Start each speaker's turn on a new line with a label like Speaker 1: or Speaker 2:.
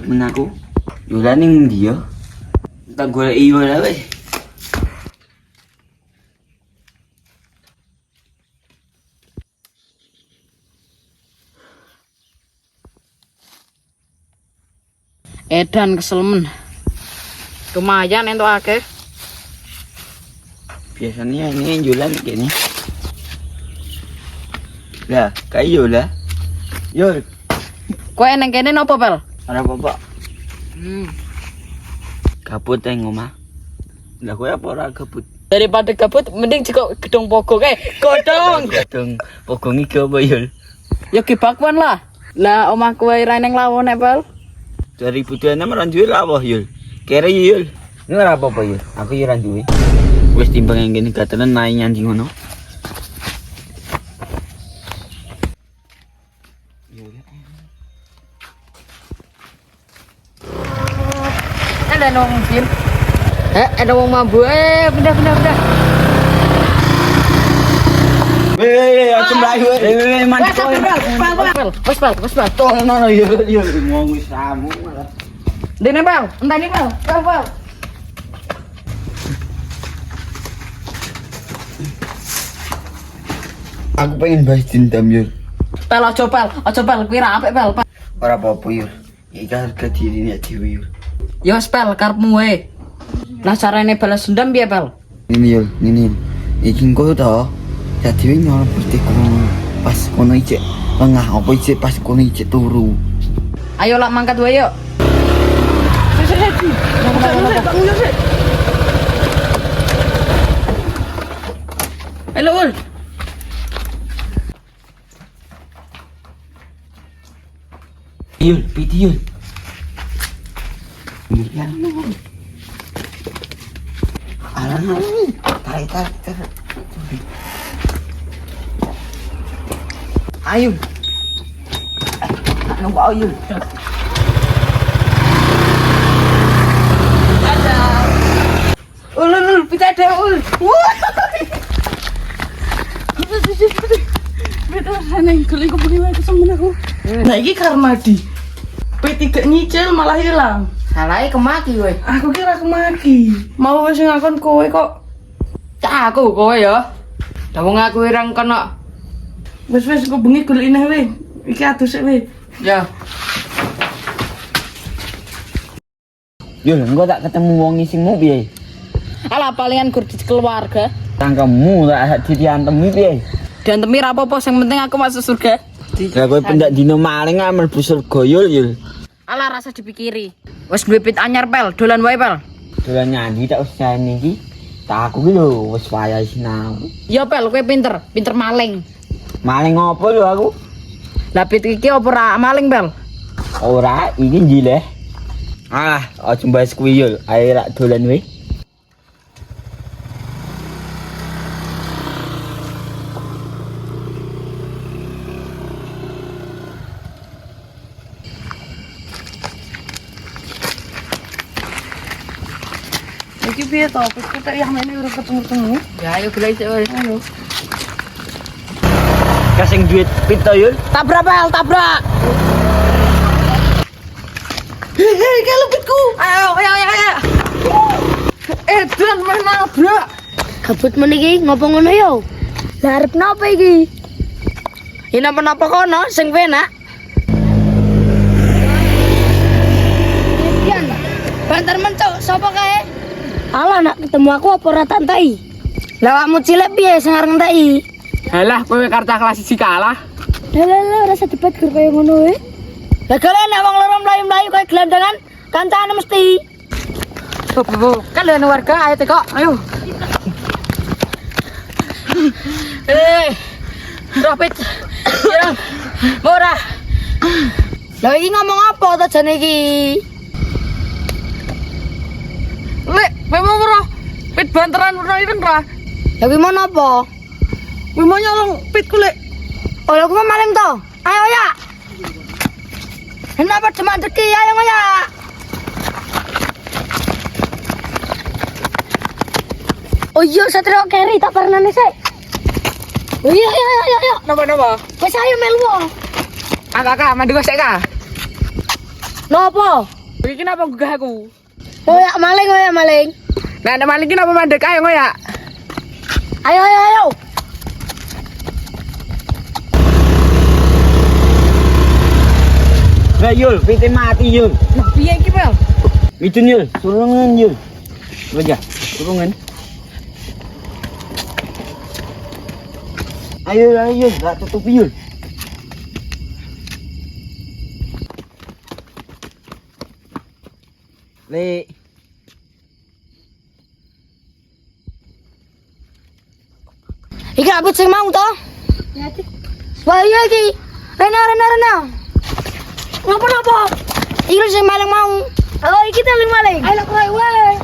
Speaker 1: men aku. Yola ning ndi yo? Tak goleki Yola wis.
Speaker 2: Edan kesel men. Lumayan entuk akeh.
Speaker 1: Biasanya ini Yola begini. Lah, kayak Yola. Yul,
Speaker 2: Kowe nang kene napa, Pel?
Speaker 1: ora apa-apa. Gabut yang ngomah. Lah kowe apa ora gabut?
Speaker 2: Daripada gabut mending jeko gedung pogo kae. Godhong.
Speaker 1: Gadung pokong iki apa Yul?
Speaker 2: Ya ki bakwan lah. Lah omah kowe ra ning lawon nek, Pel.
Speaker 1: 2026 ora duwe apa Yul? Kere Yul. Ini ora apa-apa Yul. Aku yo ora duwe. Wis timbang yang gini gatelan naik nyandi ngono.
Speaker 2: Ada nong mobil. Ada wong mambu. Pindah.
Speaker 1: Weh, aja mlayu. Mantap.
Speaker 2: Wes, Pel.
Speaker 1: Tono Yul ngomong wis ramu.
Speaker 2: Dene, Pel. Enteni, Pel. Pel.
Speaker 1: Aku pengen bahas dendam Yul.
Speaker 2: Pel aja, Pel. Kuwi ra apik, Pel.
Speaker 1: Ora apa-apa Yul. Iki harga diri nek dhewe Yul.
Speaker 2: Ya wes, Pel, karepmu wae. Lah carane balas dendam piye, Pel?
Speaker 1: Ini Yul, ini. Iki engko to. Dadi nyolong pasti kono. Pas kono ijek tengah apa ijek pas kono ijek turu.
Speaker 2: Ayo lah mangkat wae yuk. Halo, Ul.
Speaker 1: Yul, piti Yul. Ya. Alah, tarik. Ayo. Nunggu ayo.
Speaker 2: Ul, pita ada, Ul. Betul, aneh, kulit aku beli lagi sama aku.
Speaker 3: Nah ini Karmadi P3 nyicil malah hilang.
Speaker 2: Salahnya kemaki, weh.
Speaker 3: Aku kira kemaki. Mau wis ngakon kowe kok.
Speaker 2: Cak aku, kowe ya. Dawang aku irang kena.
Speaker 3: Wis kok bengi golekine we. Iki adus we.
Speaker 2: Ya.
Speaker 1: Yul, engko tak ketemu wong isingmu piye?
Speaker 2: Alah palingan gur di keluarga.
Speaker 1: Tangkemmu tak diantemi piye?
Speaker 2: Diantemi ra apa-apa, sing penting aku masuk surga.
Speaker 1: Lah kowe pendak dino maling ah mlebu surga Yul.
Speaker 2: Alah rasa dipikiri. Wes duwe pit anyar, Pel. Dolan wae, Pel.
Speaker 1: Dolan nyandi tak usah niki. Tak aku ki lho wis wayah sinau.
Speaker 2: Ya, Pel, kowe pinter maling.
Speaker 1: Maling opo lho aku?
Speaker 2: Lah pit iki apa ra maling, Pel?
Speaker 1: Ora, iki njileh. Ah, aja mbahas kuwi Yul. Ayo rak dolan we.
Speaker 3: Iki piye to? Wis kita yang ini udah ketemu.
Speaker 2: Ya, ayo golek sik wae.
Speaker 3: Ayo.
Speaker 1: Kasing duit pit to Yul.
Speaker 2: Tabrak, Pel, tabrak.
Speaker 3: Hei, kelupitku. Ayo. Dan main nabrak.
Speaker 4: Kabut meniki ngopo ngono yo? Lah arep napa iki?
Speaker 2: Ya napa-napa kono sing penak.
Speaker 4: Yan. Banter mencok sapa kae? Alah nak ketemu aku apa ora tak entai?
Speaker 2: Lah awakmu cilik piye sing arep ngenteki?
Speaker 3: Halah, kowe karta kelas 1 kalah.
Speaker 4: Lah rasa debat gur kaya ngono wae.
Speaker 2: Lah kalian nek wong loro mlayu-mlayu kaya gelandangan kancane mesti. Kalian warga ayo teko, ayo. Profit. Ya. Murah. Lah iki ngomong apa to jane iki?
Speaker 3: Lek, memang ora pit banteran ora ireng ra.
Speaker 2: Lah kuwi mau napa?
Speaker 3: Kowe mau nyolong pitku lek.
Speaker 2: Oh, aku mau maling to. Ayo ya. Kenapa cuma deki ayo ya.
Speaker 4: Oh iya satrio keri tak pernane sik. Oh iya.
Speaker 3: Napa?
Speaker 4: Wis ayo melu.
Speaker 3: Kakak, mandi gosek ka.
Speaker 4: Napa?
Speaker 3: Iki kenapa gugah aku?
Speaker 4: Ngoyak maling, ngoyak maling.
Speaker 3: Nah, ada maling kenapa mandek ayo ngoyak.
Speaker 4: Ayo, ayo, ayo.
Speaker 1: Lah Yul, pite mati Yul.
Speaker 3: Nah, piye iki, Bang?
Speaker 1: Midun Yul, turungan Yul. Wajah, turungan. Ayo Yul, gak tutup Yul. Le.
Speaker 4: Iki apa sing mau to? Wah iya iki. Rena. Napa? Iki sing maling mau. Oh iki tali maling. Ayo kowe wae.